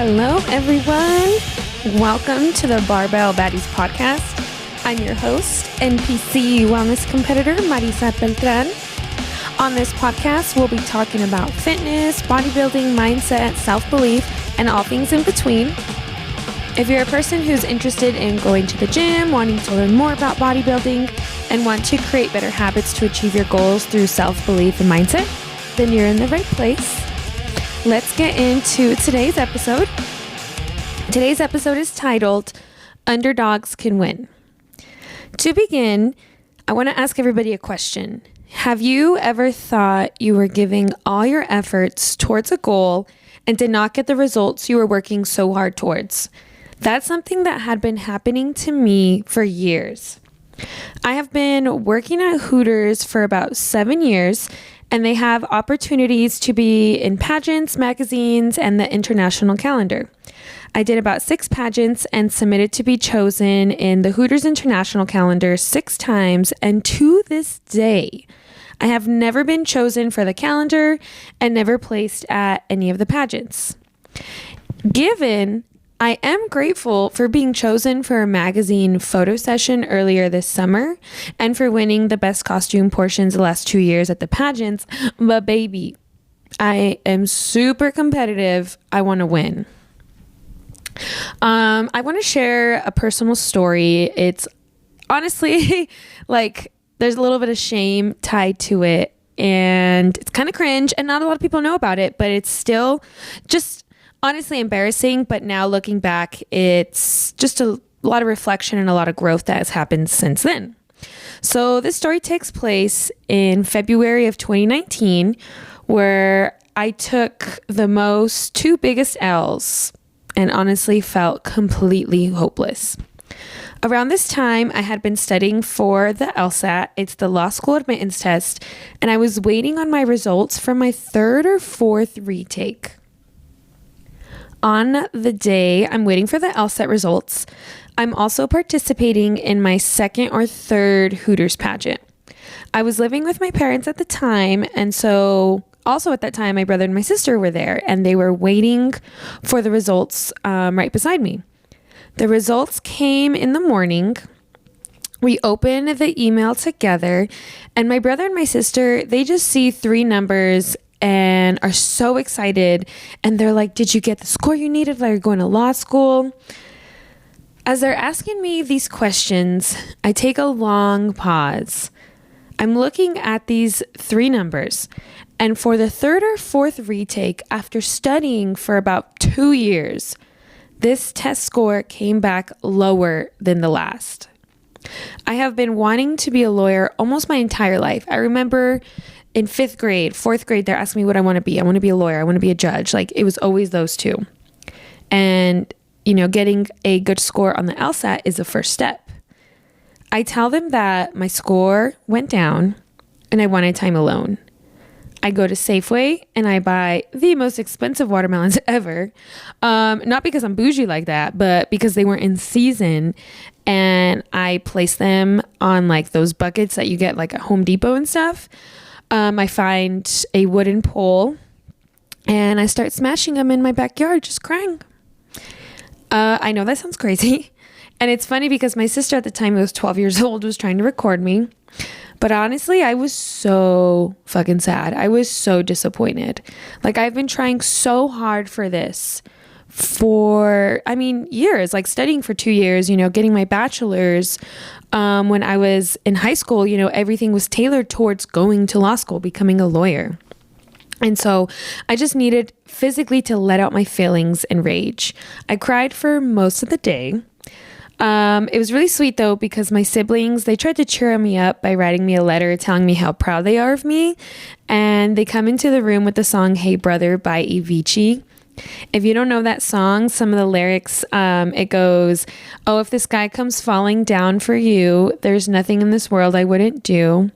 Hello, everyone. Welcome to the Barbell Baddies podcast. I'm your host, NPC wellness competitor, Marisa Beltran. On this podcast, we'll be talking about fitness, bodybuilding, mindset, self-belief, and all things in between. If you're a person who's interested in going to the gym, wanting to learn more about bodybuilding, and want to create better habits to achieve your goals through self-belief and mindset, then you're in the right place. Let's get into today's episode. Today's episode is titled, Underdogs Can Win. To begin, I want to ask everybody a question. Have you ever thought you were giving all your efforts towards a goal and did not get the results you were working so hard towards? That's something that had been happening to me for years. I have been working at Hooters for about 7 years, and they have opportunities to be in pageants, magazines, and the international calendar. I did about 6 pageants and submitted to be chosen in the Hooters international calendar 6 times, and to this day, I have never been chosen for the calendar and never placed at any of the pageants. Given I am grateful for being chosen for a magazine photo session earlier this summer and for winning the best costume portions the last 2 years at the pageants, but baby, I am super competitive. I want to win. I want to share a personal story. It's honestly like there's a little bit of shame tied to it and it's kind of cringe and not a lot of people know about it, but it's still just honestly embarrassing, but now looking back, it's just a lot of reflection and a lot of growth that has happened since then. So this story takes place in February of 2019, where I took the 2 biggest L's and honestly felt completely hopeless. Around this time, I had been studying for the LSAT. It's the law school admittance test, and I was waiting on my results for my 3rd or 4th retake. On the day I'm waiting for the LSAT results, I'm also participating in my 2nd or 3rd Hooters pageant. I was living with my parents at the time, and so also at that time, my brother and my sister were there, and they were waiting for the results right beside me. The results came in the morning. We opened the email together, and my brother and my sister, they just see 3 numbers and are so excited. And they're like, did you get the score you needed? Like, you're going to law school? As they're asking me these questions, I take a long pause. I'm looking at these 3 numbers. And for the 3rd or 4th retake, after studying for about 2 years, this test score came back lower than the last. I have been wanting to be a lawyer almost my entire life. I remember in 5th grade, 4th grade, they're asking me what I want to be. I want to be a lawyer. I want to be a judge. Like, it was always those 2. And, getting a good score on the LSAT is the first step. I tell them that my score went down and I wanted time alone. I go to Safeway and I buy the most expensive watermelons ever. Not because I'm bougie like that, but because they weren't in season. And I place them on like those buckets that you get like at Home Depot and stuff. I find a wooden pole and I start smashing them in my backyard, just crying. I know that sounds crazy. And it's funny because my sister at the time, who was 12 years old, was trying to record me. But honestly, I was so fucking sad. I was so disappointed. Like, I've been trying so hard for this for, years, like studying for 2 years, getting my bachelor's. When I was in high school, everything was tailored towards going to law school, becoming a lawyer. And so I just needed physically to let out my feelings and rage. I cried for most of the day. It was really sweet though, because my siblings, they tried to cheer me up by writing me a letter telling me how proud they are of me. And they come into the room with the song Hey Brother by Avicii. If you don't know that song, some of the lyrics, it goes, oh, if the sky comes falling down for you, there's nothing in this world I wouldn't do.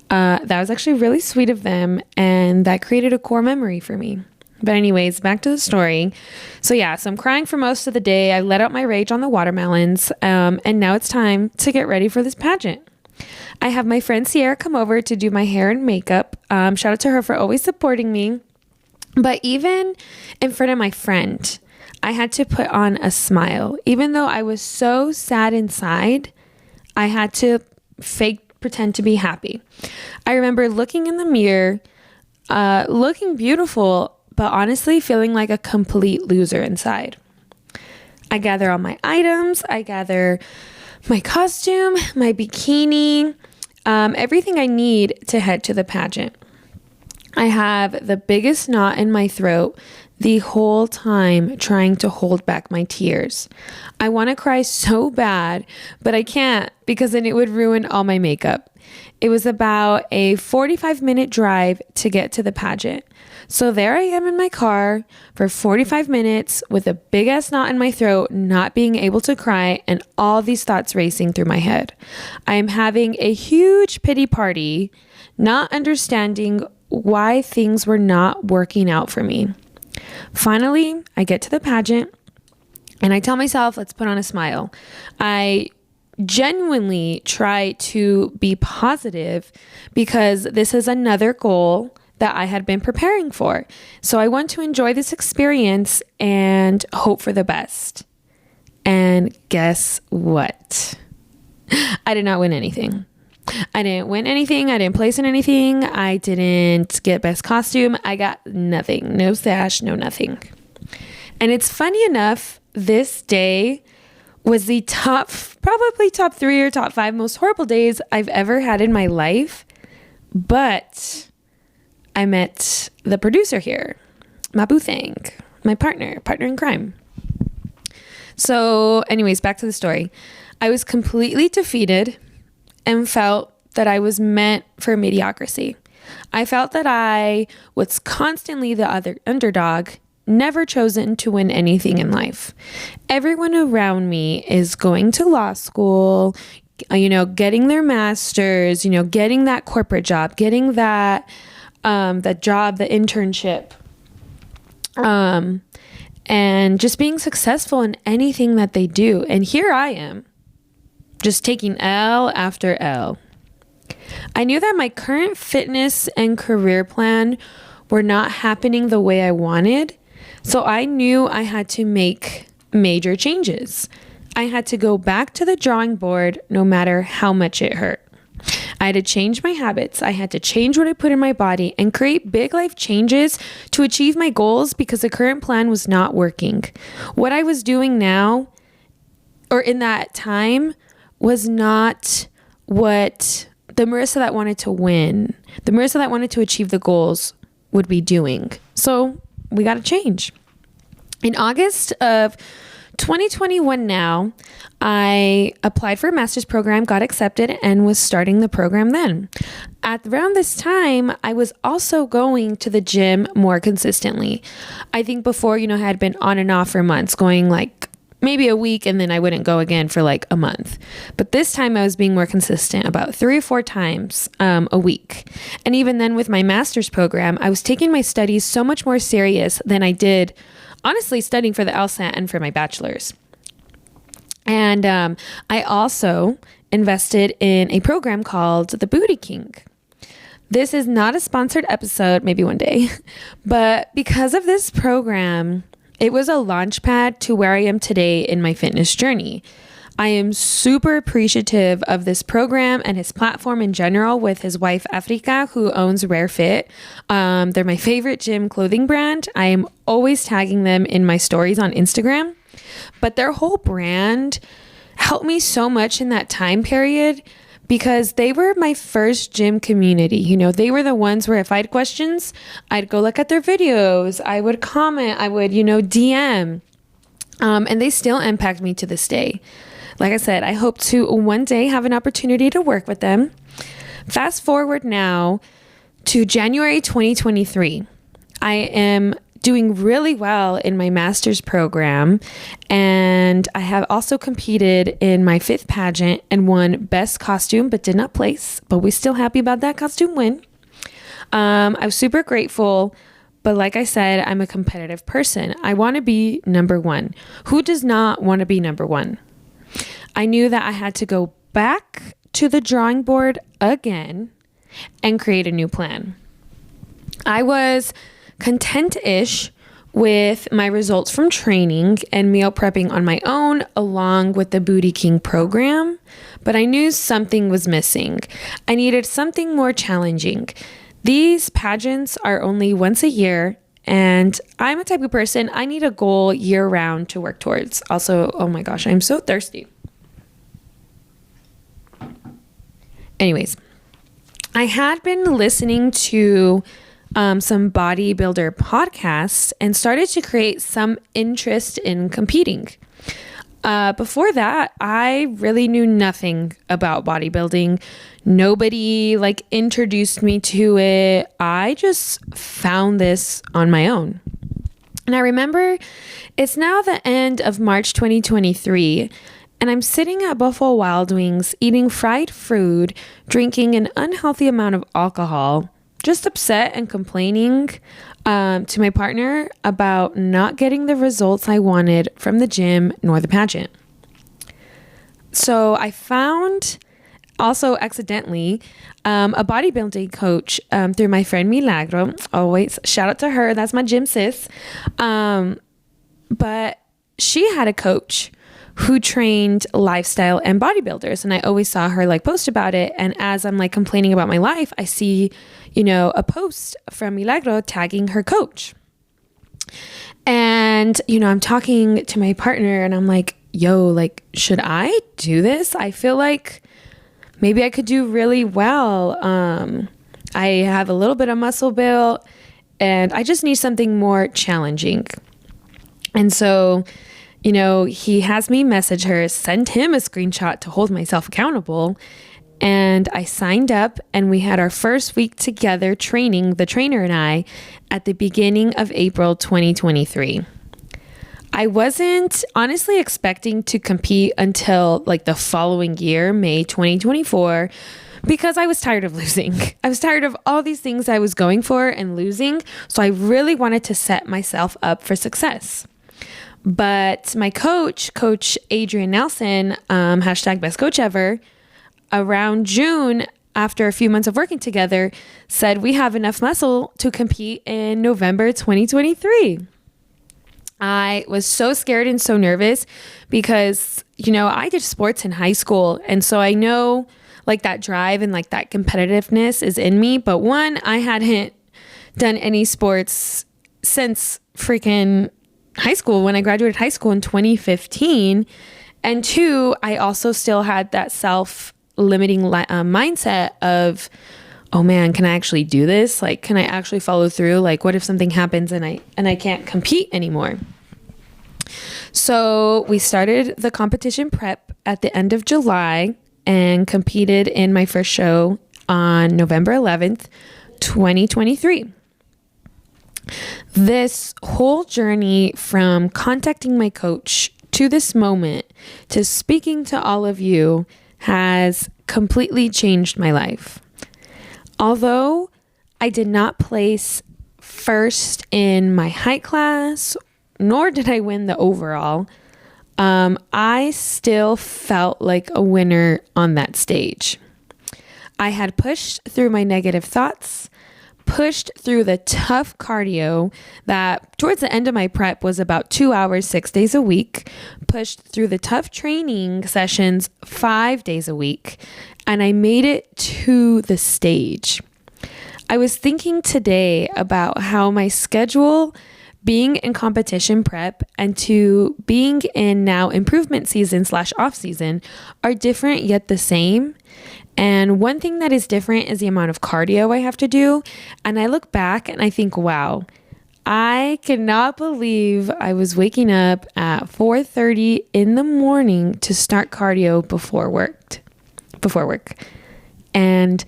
That was actually really sweet of them, and that created a core memory for me. But anyways, back to the story. So I'm crying for most of the day. I let out my rage on the watermelons, and now it's time to get ready for this pageant. I have my friend Sierra come over to do my hair and makeup. Shout out to her for always supporting me. But even in front of my friend, I had to put on a smile. Even though I was so sad inside, I had to pretend to be happy. I remember looking in the mirror, looking beautiful, but honestly feeling like a complete loser inside. I gather all my items. I gather my costume, my bikini, everything I need to head to the pageant. I have the biggest knot in my throat the whole time trying to hold back my tears. I want to cry so bad, but I can't because then it would ruin all my makeup. It was about a 45-minute drive to get to the pageant. So there I am in my car for 45 minutes with a big ass knot in my throat, not being able to cry, and all these thoughts racing through my head. I am having a huge pity party, not understanding why things were not working out for me. Finally, I get to the pageant and I tell myself, let's put on a smile. I genuinely try to be positive because this is another goal that I had been preparing for. So I want to enjoy this experience and hope for the best. And guess what? I did not win anything. I didn't win anything. I didn't place in anything. I didn't get best costume. I got nothing. No sash, no nothing. And it's funny enough, this day was the probably top 3 or top 5 most horrible days I've ever had in my life. But I met the producer here, Mabu Thang, my partner in crime. So anyways, back to the story. I was completely defeated and felt that I was meant for mediocrity. I felt that I was constantly the other underdog, never chosen to win anything in life. Everyone around me is going to law school, getting their masters, getting that corporate job, getting that job, the internship, and just being successful in anything that they do. And here I am, just taking L after L. I knew that my current fitness and career plan were not happening the way I wanted, so I knew I had to make major changes. I had to go back to the drawing board no matter how much it hurt. I had to change my habits. I had to change what I put in my body and create big life changes to achieve my goals because the current plan was not working. What I was doing now, or in that time, was not what the Marissa that wanted to win, the Marissa that wanted to achieve the goals would be doing. So we got to change. In August of 2021 now, I applied for a master's program, got accepted, and was starting the program then. At around this time, I was also going to the gym more consistently. I think before, I had been on and off for months, going like maybe a week, and then I wouldn't go again for like a month. But this time I was being more consistent, about 3 or 4 times a week. And even then with my master's program, I was taking my studies so much more serious than I did, honestly, studying for the LSAT and for my bachelor's. And I also invested in a program called the Booty King. This is not a sponsored episode, maybe one day, but because of this program, it was a launch pad to where I am today in my fitness journey. I am super appreciative of this program and his platform in general with his wife, Africa, who owns Rare Fit. They're my favorite gym clothing brand. I am always tagging them in my stories on Instagram. But their whole brand helped me so much in that time period because they were my first gym community. They were the ones where if I had questions, I'd go look at their videos, I would comment, I would, DM. And they still impact me to this day. Like I said, I hope to one day have an opportunity to work with them. Fast forward now to January 2023. I am doing really well in my master's program, and I have also competed in my 5th pageant and won best costume but did not place, but we're still happy about that costume win. I was super grateful, but like I said, I'm a competitive person. I want to be number 1. Who does not want to be number 1? I knew that I had to go back to the drawing board again and create a new plan. I was content-ish with my results from training and meal prepping on my own, along with the Booty King program, but I knew something was missing. I needed something more challenging. These pageants are only once a year, and I'm a type of person, I need a goal year round to work towards. Also, oh my gosh, I'm so thirsty. Anyways, I had been listening to some bodybuilder podcasts and started to create some interest in competing. Before that, I really knew nothing about bodybuilding. Nobody introduced me to it. I just found this on my own. And I remember it's now the end of March 2023, and I'm sitting at Buffalo Wild Wings eating fried food, drinking an unhealthy amount of alcohol, just upset and complaining to my partner about not getting the results I wanted from the gym nor the pageant. So I found, also accidentally, a bodybuilding coach through my friend Milagro. Always shout out to her. That's my gym sis. But she had a coach who trained lifestyle and bodybuilders. And I always saw her post about it. And as I'm complaining about my life, I see, a post from Milagro tagging her coach. And, I'm talking to my partner and I'm like, yo, should I do this? I feel like maybe I could do really well. I have a little bit of muscle build and I just need something more challenging. And so, he has me message her, send him a screenshot to hold myself accountable. And I signed up and we had our first week together training, the trainer and I, at the beginning of April 2023. I wasn't honestly expecting to compete until the following year, May 2024, because I was tired of losing. I was tired of all these things I was going for and losing. So I really wanted to set myself up for success. But my coach, Coach Adrian Nelson, hashtag best coach ever, around June, after a few months of working together, said we have enough muscle to compete in November 2023. I was so scared and so nervous because, I did sports in high school. And so I know that drive and that competitiveness is in me. But one, I hadn't done any sports since freaking high school when I graduated high school in 2015. And two, I also still had that self-limiting mindset of, oh man, can I actually do this? Can I actually follow through? What if something happens and I can't compete anymore? So we started the competition prep at the end of July and competed in my first show on November 11th, 2023. This whole journey from contacting my coach to this moment to speaking to all of you has completely changed my life. Although I did not place first in my height class, nor did I win the overall, I still felt like a winner on that stage. I had pushed through my negative thoughts, pushed through the tough cardio that towards the end of my prep was about 2 hours, 6 days a week, pushed through the tough training sessions 5 days a week, and I made it to the stage. I was thinking today about how my schedule being in competition prep and to being in now improvement season / off season are different yet the same. And one thing that is different is the amount of cardio I have to do. And I look back and I think, wow, I cannot believe I was waking up at 4:30 in the morning to start cardio before work. And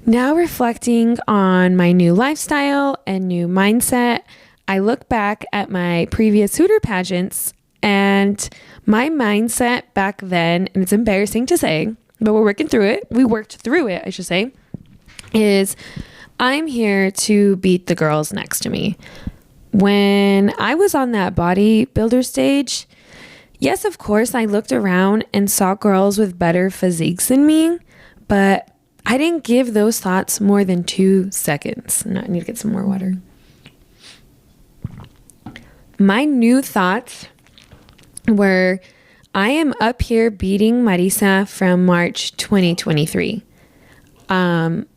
now reflecting on my new lifestyle and new mindset, I look back at my previous Hooter pageants and my mindset back then, and it's embarrassing to say, but we're working through it. We worked through it, I should say, is I'm here to beat the girls next to me. When I was on that bodybuilder stage, yes, of course, I looked around and saw girls with better physiques than me, but I didn't give those thoughts more than 2 seconds. No, I need to get some more water. My new thoughts were, I am up here beating Marisa from March 2023. I'm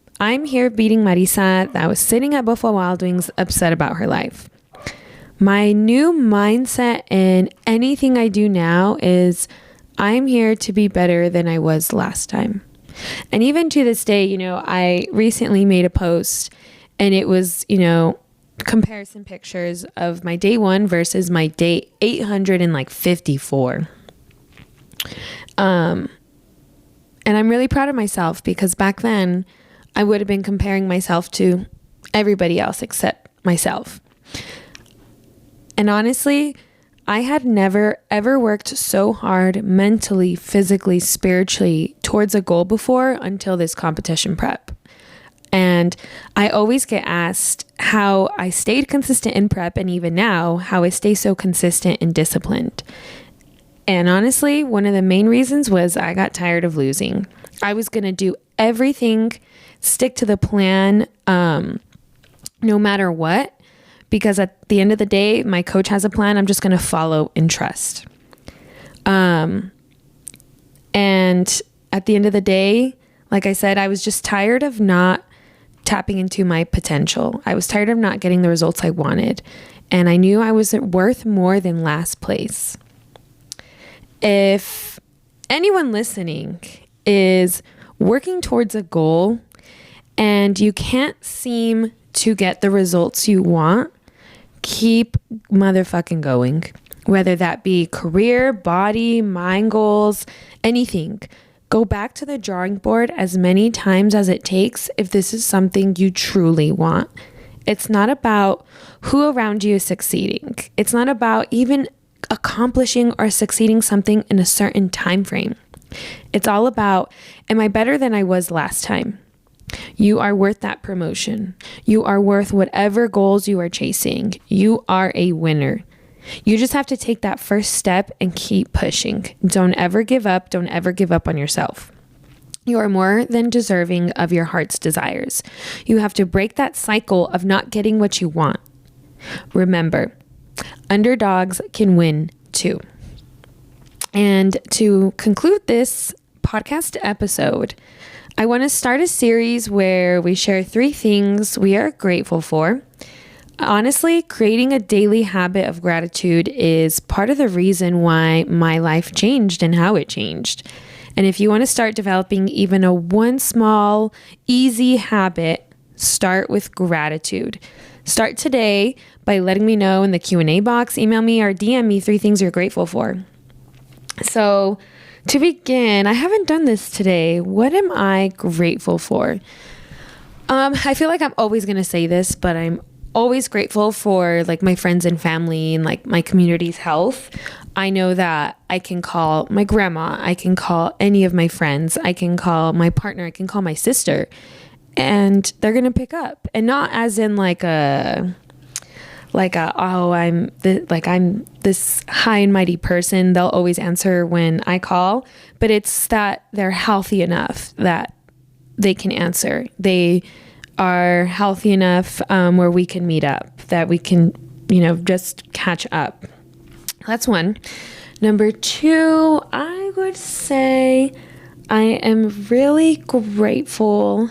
here beating Marisa that was sitting at Buffalo Wild Wings upset about her life. My new mindset in anything I do now is I'm here to be better than I was last time. And even to this day, I recently made a post and it was, comparison pictures of my day 1 versus my day 854. And I'm really proud of myself because back then I would have been comparing myself to everybody else except myself. And honestly, I had never ever worked so hard mentally, physically, spiritually towards a goal before until this competition prep. And I always get asked how I stayed consistent in prep, and even now, how I stay so consistent and disciplined. And honestly, one of the main reasons was I got tired of losing. I was going to do everything, stick to the plan, no matter what, because at the end of the day, my coach has a plan. I'm just going to follow and trust. And at the end of the day, like I said, I was just tired of not tapping into my potential. I was tired of not getting the results I wanted. And I knew I wasn't worth more than last place. If anyone listening is working towards a goal and you can't seem to get the results you want, keep motherfucking going. Whether that be career, body, mind goals, anything. Go back to the drawing board as many times as it takes if this is something you truly want. It's not about who around you is succeeding. It's not about even accomplishing or succeeding something in a certain time frame. It's all about, am I better than I was last time? You are worth that promotion. You are worth whatever goals you are chasing. You are a winner. You just have to take that first step and keep pushing. Don't ever give up. Don't ever give up on yourself. You are more than deserving of your heart's desires. You have to break that cycle of not getting what you want. Remember, underdogs can win too. And to conclude this podcast episode, I want to start a series where we share 3 things we are grateful for. Honestly, creating a daily habit of gratitude is part of the reason why my life changed and how it changed. And if you want to start developing even a one small, easy habit, start with gratitude. Start today by letting me know in the Q&A box, email me or DM me 3 things you're grateful for. So to begin, I haven't done this today. What am I grateful for? I feel like I'm always going to say this, but I'm always grateful for like my friends and family and like my community's health. I know that I can call my grandma, I can call any of my friends, I can call my partner, I can call my sister, and they're going to pick up. And not as in I'm this high and mighty person. They'll always answer when I call, but it's that they're healthy enough that they can answer. They are healthy enough where we can meet up, that we can, just catch up. That's one. Number 2, I would say I am really grateful.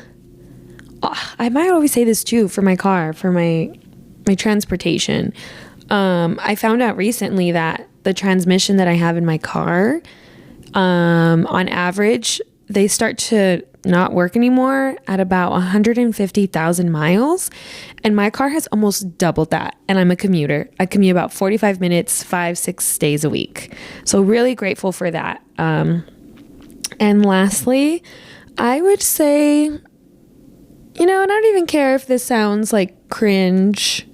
I might always say this too for my car, for my transportation. I found out recently that the transmission that I have in my car, on average, they start to not work anymore at about 150,000 miles. And my car has almost doubled that. And I'm a commuter. I commute about 45 minutes, 5-6 days a week. So really grateful for that. And lastly, I would say, I don't even care if this sounds like cringe,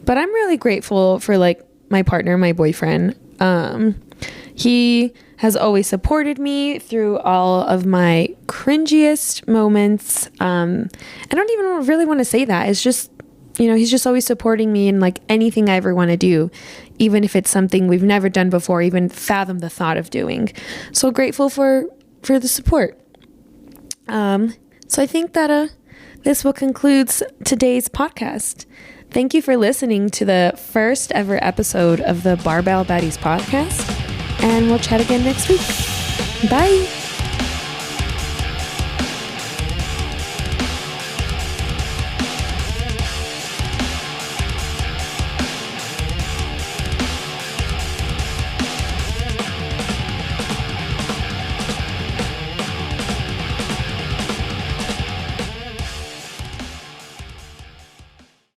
but I'm really grateful for like my partner, my boyfriend. He has always supported me through all of my cringiest moments. I don't even really want to say that. It's just, he's just always supporting me in like anything I ever want to do, even if it's something we've never done before, even fathom the thought of doing. So grateful for the support. So I think that this will conclude today's podcast. Thank you for listening to the first ever episode of the Barbell Baddies podcast, and we'll chat again next week. Bye.